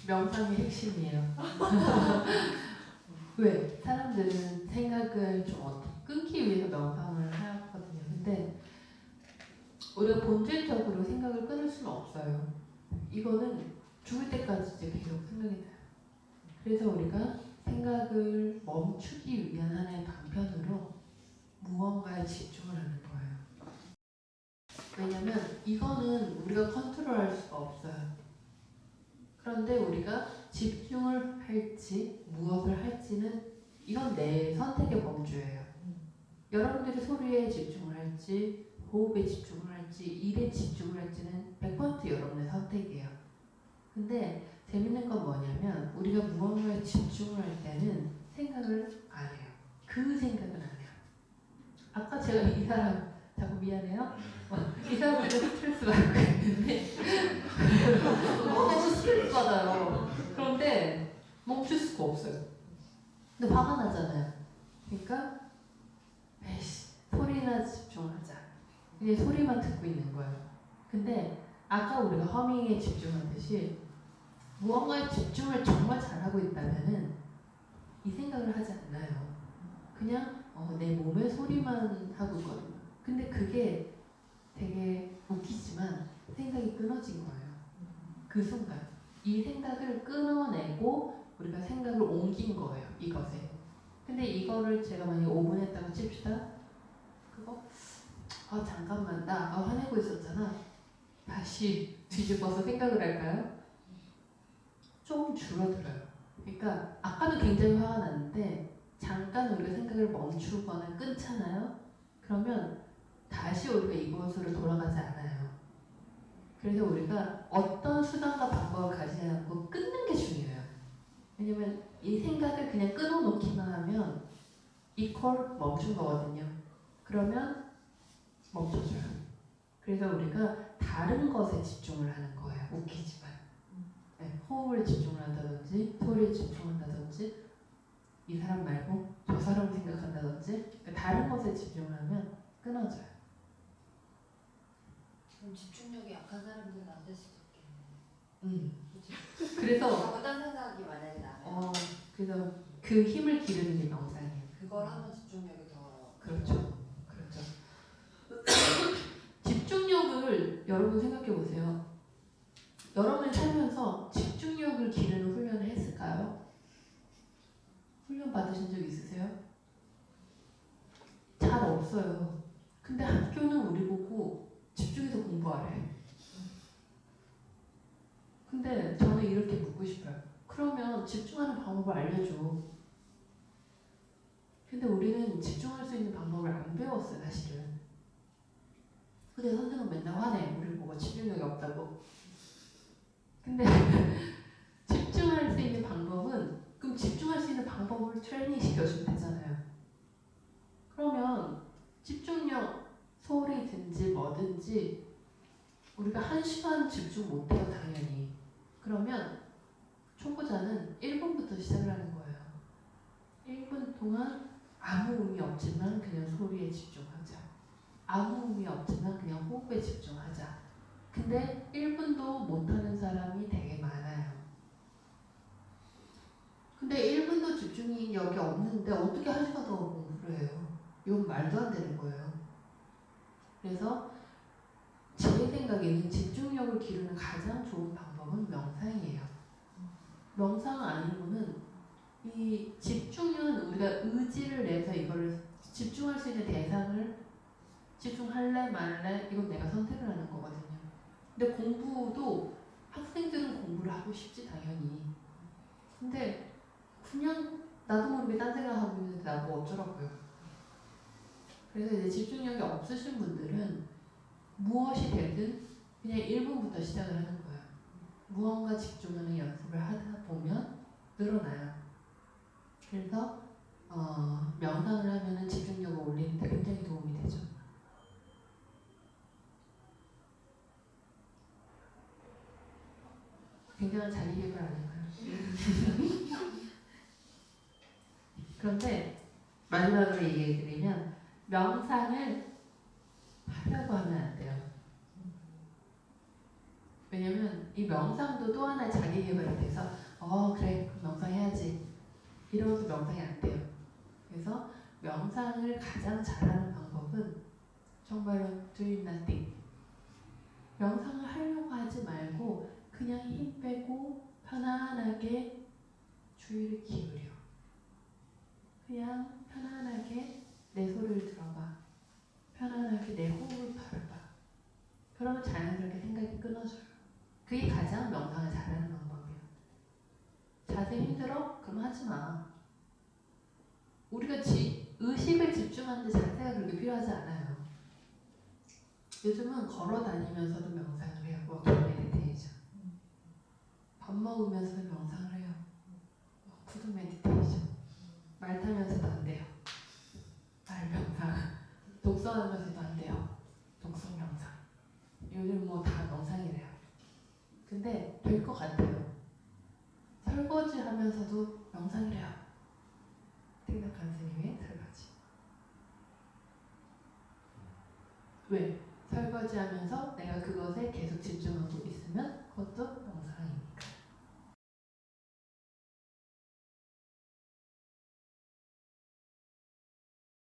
명상의 핵심이에요. 왜? 사람들은 생각을 좀 어떻게 끊기 위해서 명상을 하거든요. 근데 우리가 본질적으로 생각을 끊을 수는 없어요. 이거는 죽을 때까지 이제 계속 생각이 나요. 그래서 우리가 생각을 멈추기 위한 하나의 방편으로 무언가에 집중을 하는 거예요. 왜냐면 이거는 우리가 컨트롤할 수가 없어요. 그런데 우리가 집중을 할지 무엇을 할지는 이건 내 선택의 범주예요. 여러분들이 소리에 집중을 할지 호흡에 집중을 할지 일에 집중을 할지는 100% 여러분의 선택이에요. 근데 재밌는 건 뭐냐면 우리가 무언가에 집중을 할 때는 생각을 안 해요. 그 생각은 안 해요. 아까 제가 이 사람 자꾸 미안해요. 이 사람한테 스트레스 받고 있는데 너무 스트레스 받아요. 그런데 멈출 수가 없어요. 근데 화가 나잖아요. 그러니까 에이씨 소리나 집중하자. 그냥 소리만 듣고 있는 거예요. 근데 아까 우리가 허밍에 집중하듯이 무언가에 집중을 정말 잘하고 있다면은 이 생각을 하지 않나요? 그냥 내 몸의 소리만 하고 있거든요. 근데 그게 되게 웃기지만 생각이 끊어진 거예요. 그 순간 이 생각을 끊어내고 우리가 생각을 옮긴 거예요. 이것에. 근데 이거를 제가 만약에 5분 했다고 칩시다. 그거 잠깐만 나 아까 화내고 있었잖아. 다시 뒤집어서 생각을 할까요? 조금 줄어들어요. 그러니까 아까도 굉장히 화가 났는데 잠깐 우리가 생각을 멈추거나 끊잖아요. 그러면 다시 우리가 이곳으로 돌아가지 않아요. 그래서 우리가 어떤 수단과 방법을 가지지 않고 끊는 게 중요해요. 왜냐면 이 생각을 그냥 끊어놓기만 하면 이퀄 멈춘 거거든요. 그러면 멈춰줘요. 그래서 우리가 다른 것에 집중을 하는 거예요. 웃기지만. 네, 호흡을 집중을 한다든지 소리에 집중한다든지 이 사람 말고 저 사람을 생각한다든지 그러니까 다른 것에 집중을 하면 끊어져요. 그럼 집중력이 약한 사람들은 안 될 수도 있겠네. 그래서 잘못한 생각이 만약에 나면 그래서 그 힘을 기르는 게 명상이에요. 그걸 하면 집중력이 더 그렇죠. 집중력을 여러분 생각해 보세요. 여러분이 살면서 집중력을 기르는 훈련을 했을까요? 훈련 받으신 적 있으세요? 잘 없어요. 근데 학교는 우리 보고 집중해서 공부하래. 근데 저는 이렇게 묻고 싶어요. 그러면 집중하는 방법을 알려줘. 근데 우리는 집중할 수 있는 방법을 안 배웠어요, 사실은. 근데 선생은 맨날 화내. 우리를 보고 집중력이 없다고. 근데 집중할 수 있는 방법은 그럼 집중할 수 있는 방법을 트레이닝 시켜주면 되잖아요. 그러면 집중력, 소리든지 뭐든지 우리가 1시간 집중 못해요, 당연히. 그러면 초보자는 1분부터 시작을 하는 거예요. 1분 동안 아무 의미 없지만 그냥 소리에 집중하자. 아무 의미 없지만 그냥 호흡에 집중하자. 근데 1분도 못하는 사람이 되게 많아요. 근데 1분도 집중력이 없는데 어떻게 1시간 동안 공부를 해요? 이건 말도 안 되는 거예요. 그래서 제 생각에는 집중력을 기르는 가장 좋은 방법은 명상이에요. 명상 아니고는 이 집중은 우리가 의지를 내서 이거를 집중할 수 있는 대상을 집중할래 말래 이건 내가 선택을 하는 거거든요. 근데 공부도 학생들은 공부를 하고 싶지 당연히. 근데 그냥 나도 모르게 딴 생각하고 있는데 나뭐 어쩌라고요. 그래서 이제 집중력이 없으신 분들은 무엇이 되든 그냥 1분부터 시작을 하는 거예요. 무언가 집중하는 연습을 하다 보면 늘어나요. 그래서 명상을 하면은 집중력을 올리는데 굉장히 도움이 되죠. 굉장한 자기 개발 아닌가요? 그런데 마지막으로 얘기해드리면 명상을 하려고 하면 안 돼요. 왜냐면 이 명상도 또 하나의 자기 개발이 돼서 그래 그럼 명상해야지 이러면서 명상이 안 돼요. 그래서 명상을 가장 잘하는 방법은 정말로 doing nothing. 명상을 하려고 하지 말고 그냥 힘 빼고 편안하게 주의를 기울여. 그냥 편안하게 내 소리를 들어봐. 편안하게 내 호흡을 바라봐. 그러면 자연스럽게 생각이 끊어져요. 그게 가장 명상을 잘하는 방법이에요. 자세 힘들어? 그럼 하지 마. 우리가 의식을 집중하는데 자세가 그렇게 필요하지 않아요. 요즘은 걸어 다니면서도 명상을 해요. 워킹 메디테이션. 밥 먹으면서도 명상을 해요. 푸드 메디테이션. 말 타면서도 안 돼요. 말 명상. 독서하면서도 안 돼요. 독서 명상. 요즘 뭐 다 명상이래요. 근데 될 것 같아요. 설거지 하면서도 명상이래요. 택락한 스님의 설거지. 왜? 설거지 하면서 내가 그거